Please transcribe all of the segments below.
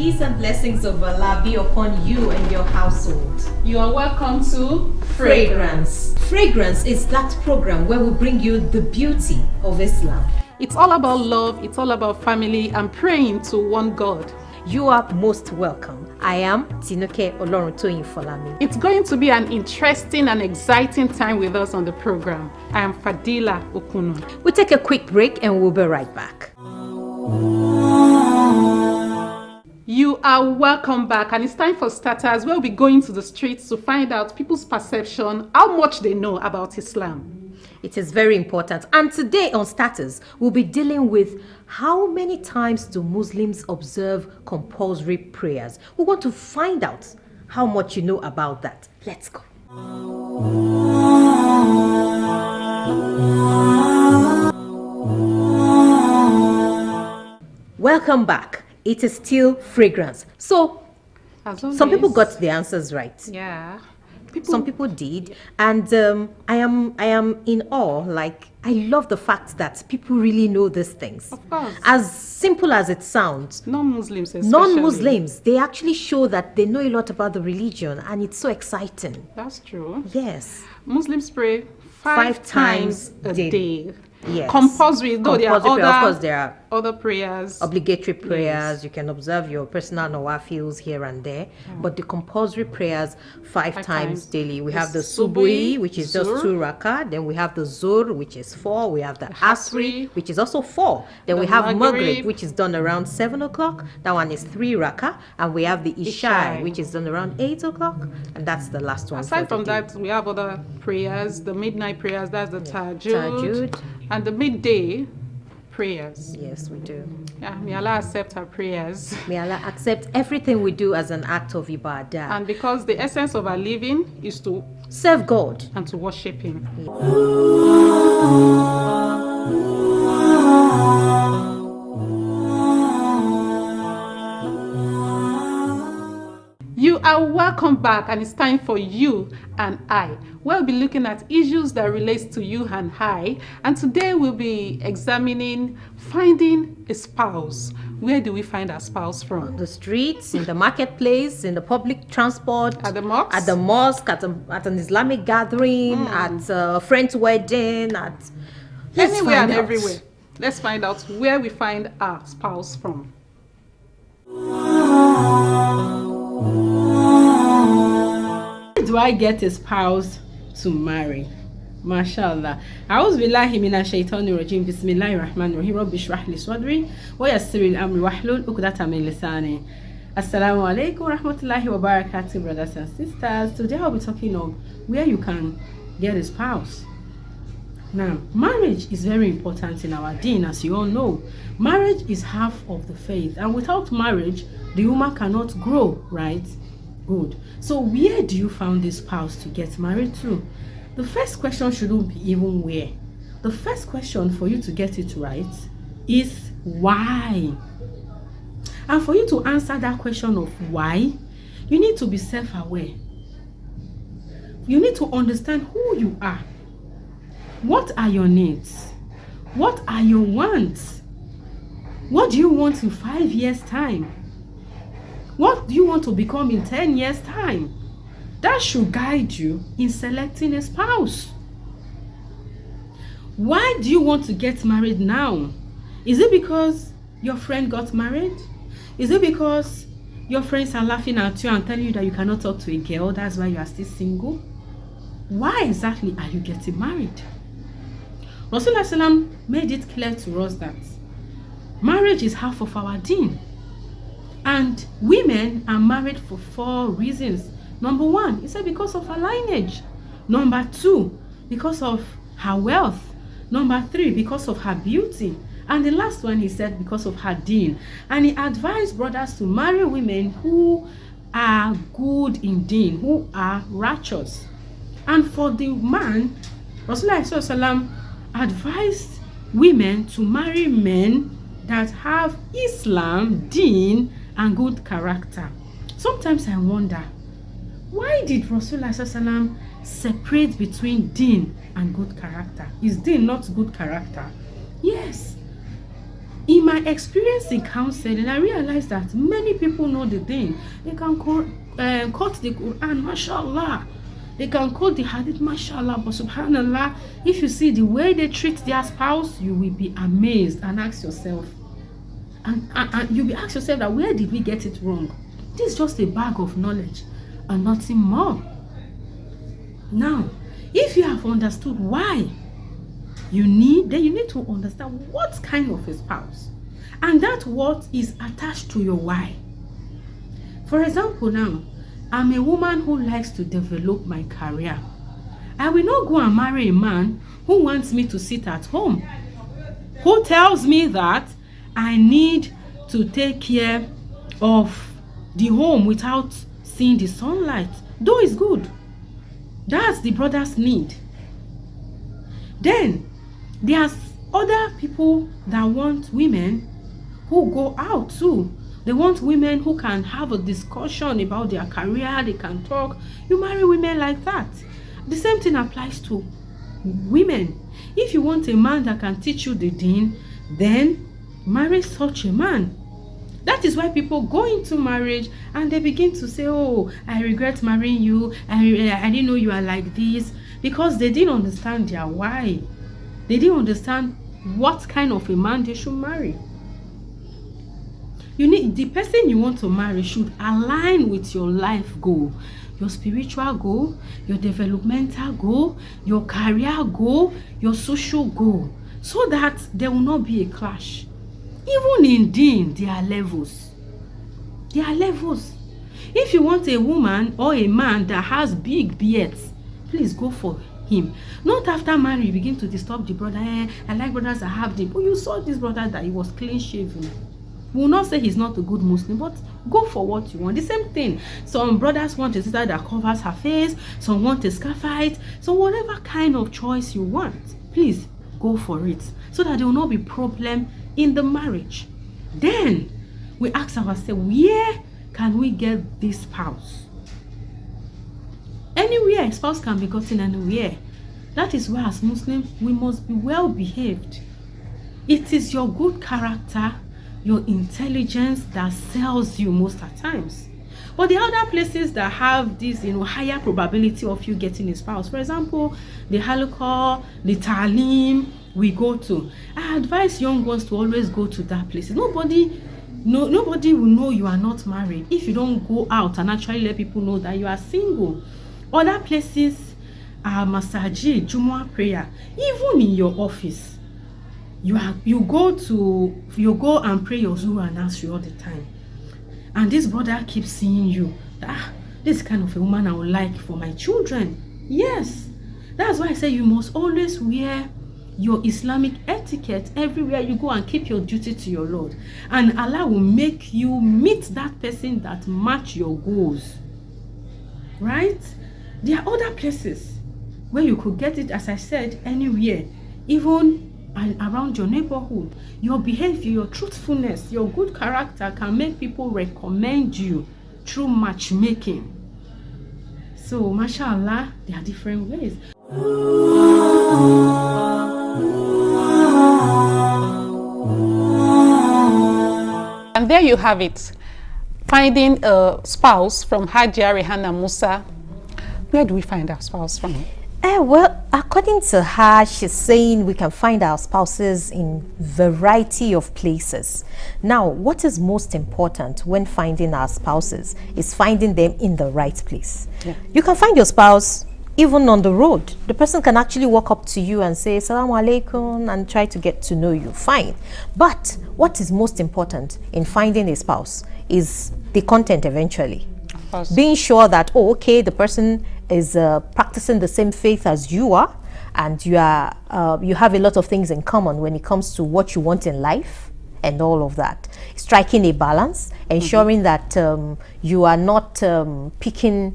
peace and blessings of Allah be upon you and your household. You are welcome to Fragrance. Fragrance is that program where we bring you the beauty of Islam. It's all about love, it's all about family and praying to one God. You are most welcome. I am Tinuke Oloruntoyin Folami. It's going to be an interesting and exciting time with us on the program. I am Fadila Okunu. We'll take a quick break and we'll be right back. You are welcome back, and it's time for starters. We'll be going to the streets to find out people's perception, how much they know about Islam. It is very important. And today on Starters, we'll be dealing with how many times do Muslims observe compulsory prayers. We want to find out how much you know about that. Let's go. Welcome back. It is still Fragrance. So, some people got the answers right. Yeah. Some people did, and I am in awe. Like, I love the fact that people really know these things. Of course. As simple as it sounds, Non-Muslims especially. non-Muslims, they actually show that they know a lot about the religion, and it's so exciting. That's true. Yes. Muslims pray five times a day. Yes. Compulsory, though there are Compulsory prayer. Of course, there are other prayers. obligatory prayers. Yes. You can observe your personal nawafils here and there, but the compulsory prayers five times daily. We have the subuhi, which is just 2 rakah. Then we have the zur, which is 4. We have the asri, which is also 4. Then we have maghrib, which is done around 7 o'clock. That one is 3 rakah. And we have the isha, which is done around 8 o'clock. And that's the last one. Aside from that, we have other prayers, the midnight prayers, that's the tahajjud, and the midday prayers. Yes, we do. Yeah, may Allah accept our prayers. May Allah accept everything we do as an act of ibadah. And because the essence of our living is to serve God and to worship Him. You are welcome back, and it's time for you and I. We'll be looking at issues that relate to you and I, and today we'll be examining finding a spouse. Where do we find our spouse from? The streets, in the marketplace, in the public transport, at the mosque, at an Islamic gathering, at a friend's wedding, at anywhere and everywhere. Let's find out where we find our spouse from. Do I get a spouse to marry? MashaAllah. A'udhu billahi minash shaitani rajim. Bismillahir rahmanir rahim. Rabbi shrah li sadri wa yassir li amri wahlul 'uqdatam min lisani. Assalamu alaikum wa rahmatullahi wa barakatuh, brothers and sisters. Today I'll be talking of where you can get a spouse. Now, marriage is very important in our deen, as you all know. Marriage is half of the faith, and without marriage, the ummah cannot grow, right? Good. So where do you find this spouse to get married to? The first question shouldn't be even where. The first question for you to get it right is why. And for you to answer that question of why, you need to be self-aware. You need to understand who you are. What are your needs? What are your wants? What do you want in 5 years' time? What do you want to become in 10 years' time? That should guide you in selecting a spouse. Why do you want to get married now? Is it because your friend got married? Is it because your friends are laughing at you and telling you that you cannot talk to a girl, that's why you are still single? Why exactly are you getting married? Rasulullah Sallam made it clear to us that marriage is half of our deen. And women are married for 4 reasons. Number 1, he said because of her lineage. Number 2, because of her wealth. Number 3, because of her beauty. And the last one, he said, because of her deen. And he advised brothers to marry women who are good in deen, who are righteous. And for the man, Rasulullah advised women to marry men that have Islam, deen, and good character. Sometimes I wonder, why did Rasulullah separate between deen and good character? Is deen not good character? Yes. In my experience in counseling, I realized that many people know the thing. They can quote the Quran, mashallah. They can quote the hadith, mashallah. But subhanallah, if you see the way they treat their spouse, you will be amazed and ask yourself, and you'll be ask yourself that where did we get it wrong? This is just a bag of knowledge and nothing more. Now, if you have understood why you need to understand what kind of a spouse, and that what is attached to your why. For example, now, I'm a woman who likes to develop my career. I will not go and marry a man who wants me to sit at home, who tells me that I need to take care of the home without seeing the sunlight. Though it's good, that's the brother's need. Then there's other people that want women who go out too. They want women who can have a discussion about their career, they can talk. You marry women like that. The same thing applies to women. If you want a man that can teach you the deen, then marry such a man. That is why people go into marriage and they begin to say, oh, I regret marrying you. I didn't know you are like this. Because they didn't understand their why. They didn't understand what kind of a man they should marry. The person you want to marry should align with your life goal, your spiritual goal, your developmental goal, your career goal, your social goal, so that there will not be a clash. Even in deen, there are levels. There are levels. If you want a woman or a man that has big beards, please go for him. Not after marriage you begin to disturb the brother. I like brothers that have them. But you saw this brother that he was clean shaven. We will not say he's not a good Muslim, but go for what you want. The same thing. Some brothers want a sister that covers her face. Some want a scarfite. So whatever kind of choice you want, please go for it, so that there will not be problem in the marriage. Then we ask ourselves, where can we get this spouse? Anywhere a spouse can be gotten, anywhere. That is why as Muslims we must be well behaved. It is your good character, your intelligence that sells you most at times. But the other places that have this, higher probability of you getting a spouse, for example, the halqa, the ta'lim we go to. I advise young ones to always go to that place. Nobody will know you are not married if you don't go out and actually let people know that you are single. Other places are masajid, Jumu'ah prayer. Even in your office, you go and pray your Zuhr and Asr all the time. And this brother keeps seeing you. This kind of a woman I would like for my children. Yes. That's why I say you must always wear your Islamic etiquette everywhere you go and keep your duty to your Lord. And Allah will make you meet that person that match your goals. Right? There are other places where you could get it, as I said, anywhere. Even around your neighborhood. Your behavior, your truthfulness, your good character can make people recommend you through matchmaking. So, mashallah, there are different ways. And there you have it. Finding a spouse from Hajia Rihanna Musa. Where do we find our spouse from? Well, according to her, she's saying we can find our spouses in variety of places. Now, what is most important when finding our spouses is finding them in the right place. Yeah. You can find your spouse even on the road. The person can actually walk up to you and say, Assalamu alaikum, and try to get to know you. Fine. But what is most important in finding a spouse is the content eventually. Being sure that, the person is practicing the same faith as you are, and you have a lot of things in common when it comes to what you want in life and all of that. Striking a balance, ensuring that you are not picking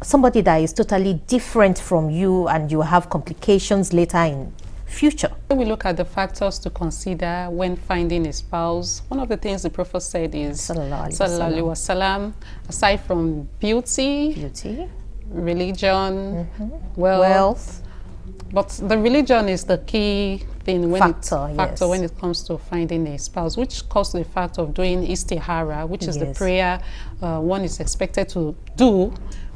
somebody that is totally different from you and you have complications later in future. When we look at the factors to consider when finding a spouse, one of the things the Prophet said is, Sallallahu Alaihi Wasallam, aside from beauty, religion, wealth, But the religion is the key thing when Factor, factor yes. when it comes to finding a spouse, which calls to the fact of doing istihara, which is the Yes. prayer one is expected to do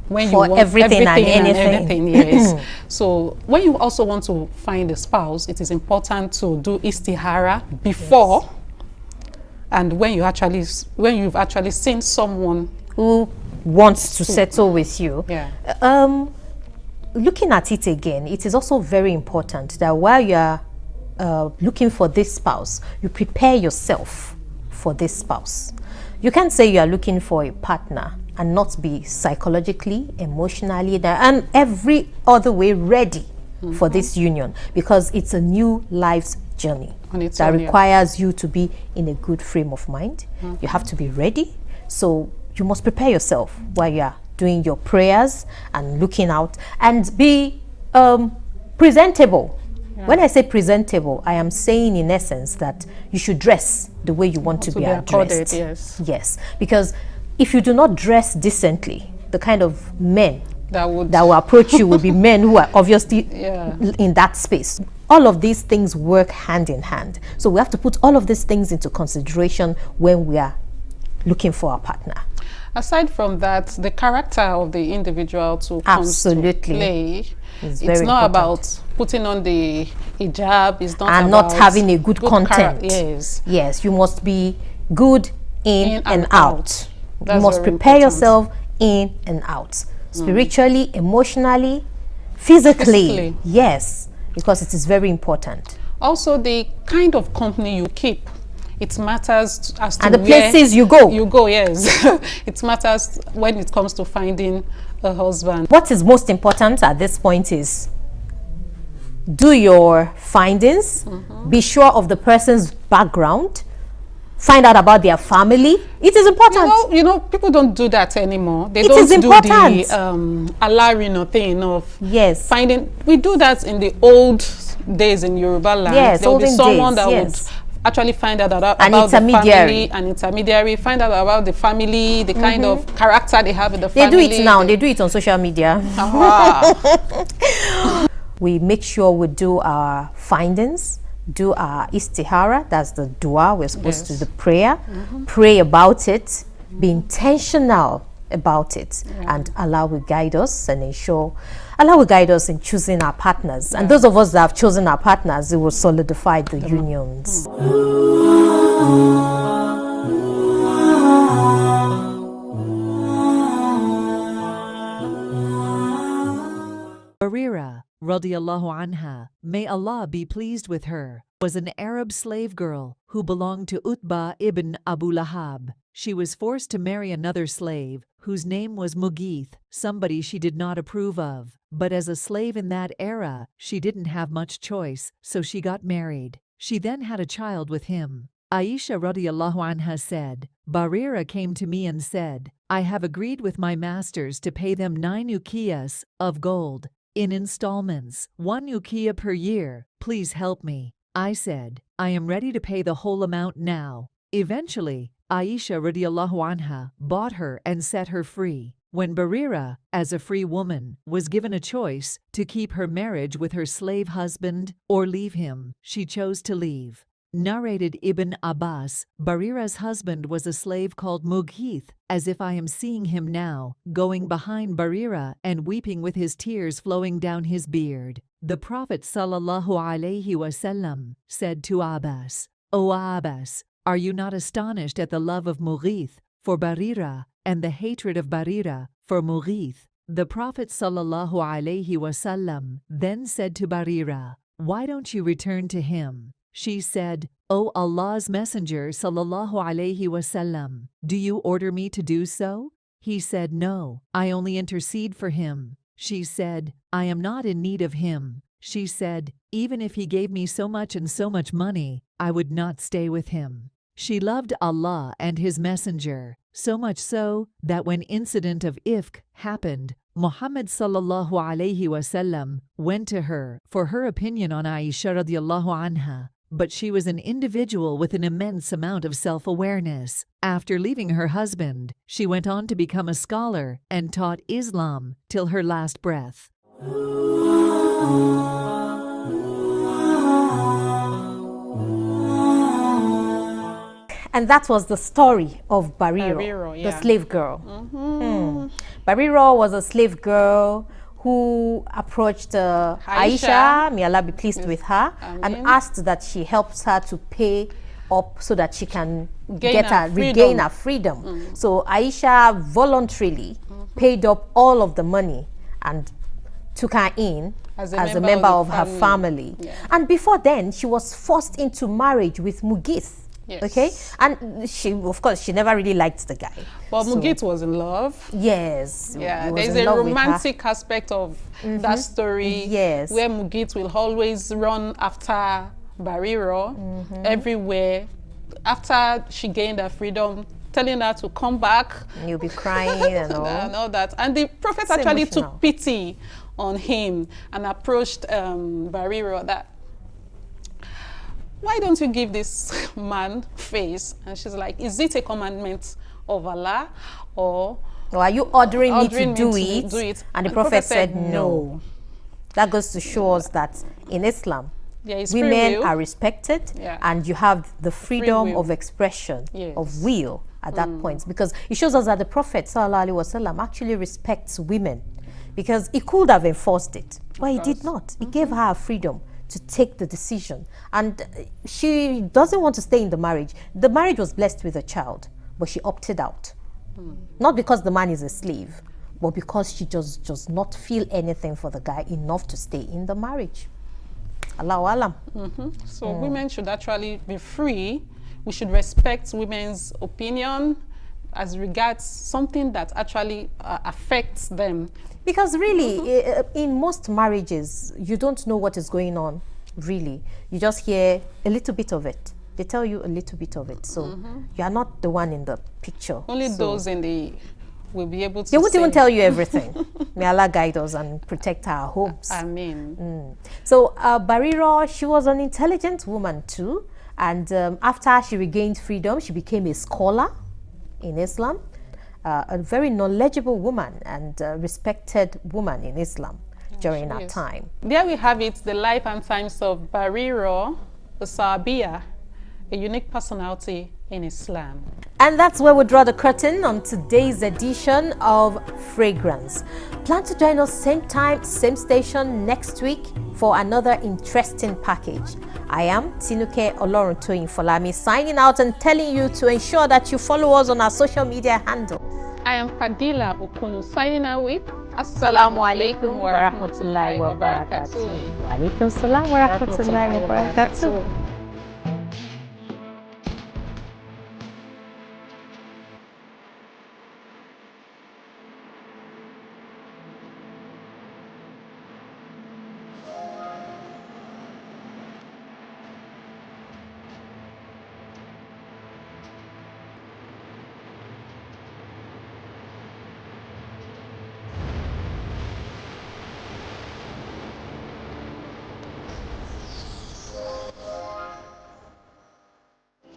when For you want everything and anything. everything, yes. So when you also want to find a spouse, it is important to do istihara before and when you've actually seen someone. Who wants to settle with you? Yeah. Looking at it again, it is also very important that while you are looking for this spouse, you prepare yourself for this spouse. You can't say you are looking for a partner and not be psychologically, emotionally, and every other way ready for this union, because it's a new life's journey On its that own, yeah. requires you to be in a good frame of mind. You have to be ready. So you must prepare yourself while you are doing your prayers and looking out, and be presentable. When I say presentable, I am saying in essence that you should dress the way you want to be accorded, addressed. yes. Yes, because if you do not dress decently, the kind of men That would that will approach you will be men who are obviously Yeah. in that space. All of these things work hand in hand. So we have to put all of these things into consideration when we are looking for a partner. Aside from that, the character of the individual too comes Absolutely. to play. It's It's very not important. about putting on the hijab. It's not And about not having a good content. Yes. Yes, you must be good in and out. You That's must very prepare important. yourself in and out. Spiritually, emotionally, physically. Physically. Yes, because it is very important. Also, the kind of company you keep. It matters as to And the where places you go. You go, yes. It matters when it comes to finding a husband. What is most important at this point is do your findings, be sure of the person's background, find out about their family. It is important. You know, people don't do that anymore. They It don't is do important. the alarino thing of Yes. finding. We do that in the old days in Yoruba land. Yes, there will be olden someone days, that yes. would actually find out about An the intermediary. family, an intermediary, find out about the family, the kind of character they have in the They family. do it now. They do it on social media. Ah. We make sure we do our findings, do our istihara, that's the dua we're supposed to Yes. do, the prayer, pray about it, be intentional about it, and Allah will guide us and ensure Allah will guide us in choosing our partners. And those of us that have chosen our partners, it will solidify the unions. Barira, radiallahu anha, may Allah be pleased with her, was an Arab slave girl who belonged to Utbah ibn Abu Lahab. She was forced to marry another slave, whose name was Mughith, somebody she did not approve of. But as a slave in that era, she didn't have much choice, so she got married. She then had a child with him. Aisha radiallahu anha said, Barira came to me and said, I have agreed with my masters to pay them 9 uqiyas of gold in installments, 1 uqiyya per year. Please help me. I said, I am ready to pay the whole amount now. Eventually, Aisha radiallahu anha bought her and set her free. When Barira, as a free woman, was given a choice to keep her marriage with her slave husband or leave him, she chose to leave. Narrated Ibn Abbas, Barira's husband was a slave called Mughith, as if I am seeing him now, going behind Barira and weeping with his tears flowing down his beard. The Prophet ﷺ said to Abbas, O Abbas, are you not astonished at the love of Mughith for Barira and the hatred of Barira for Mughith? The Prophet ﷺ then said to Barira, why don't you return to him? She said, O Allah's Messenger ﷺ, do you order me to do so? He said, no, I only intercede for him. She said, I am not in need of him. She said, even if he gave me so much and so much money, I would not stay with him. She loved Allah and His Messenger, so much so that when incident of Ifk happened, Muhammad ﷺ went to her for her opinion on Aisha radiallahu anha. But she was an individual with an immense amount of self-awareness. After leaving her husband, she went on to become a scholar and taught Islam till her last breath. And that was the story of Bariro, Bariro, the yeah. slave girl. Bariro was a slave girl who approached Aisha, may Allah be pleased with her, and asked that she helps her to pay up so that she can regain her freedom. So Aisha voluntarily paid up all of the money and took her in as a member of her family. Yeah. And before then, she was forced into marriage with Mughith. Yes. Okay, and she, of course, she never really liked the guy. But Mughith was in love. Yes. Yeah, he was there's in a love with her. romantic aspect of that story. Yes. Where Mughith will always run after Bariro everywhere. After she gained her freedom, telling her to come back. And you'll be crying and all. And all that. And the prophet It's actually emotional. took pity on him and approached Bariro that, why don't you give this man face? And she's like, is it a commandment of Allah, or are you ordering me to ordering do me it? to do it? And the prophet said no. That goes to show us that in Islam, There is free women will. are respected, Yeah. and you have the freedom will. of expression, Yes. of will at that point. Because it shows us that the Prophet ﷺ actually respects women, because he could have enforced it, but he did not. He gave her freedom to take the decision. And she doesn't want to stay in the marriage. The marriage was blessed with a child, but she opted out. Not because the man is a slave, but because she just does not feel anything for the guy enough to stay in the marriage. Allahu Alam. So women should actually be free. We should respect women's opinion as regards something that actually affects them. Because really, in most marriages, you don't know what is going on, really. You just hear a little bit of it. They tell you a little bit of it. So you are not the one in the picture. Only So those in the will be able to they won't say, even tell you everything. May Allah guide us and protect our homes. Amen. So Bariro, she was an intelligent woman too. And after she regained freedom, she became a scholar in Islam. A very knowledgeable woman and respected woman in Islam during her is. time. There we have it, the life and times of Bariro, the Sahabiya, a unique personality in Islam. And that's where we draw the curtain on today's edition of Fragrance. Plan to join us same time, same station next week for another interesting package. I am Tinuke Oloruntoyin Folami signing out and telling you to ensure that you follow us on our social media handles. I am Fadila Okunu signing out with Assalamu alaikum wa rahmatullahi wa barakatuh. Wa alaikum salam wa rahmatullahi wa barakatuh.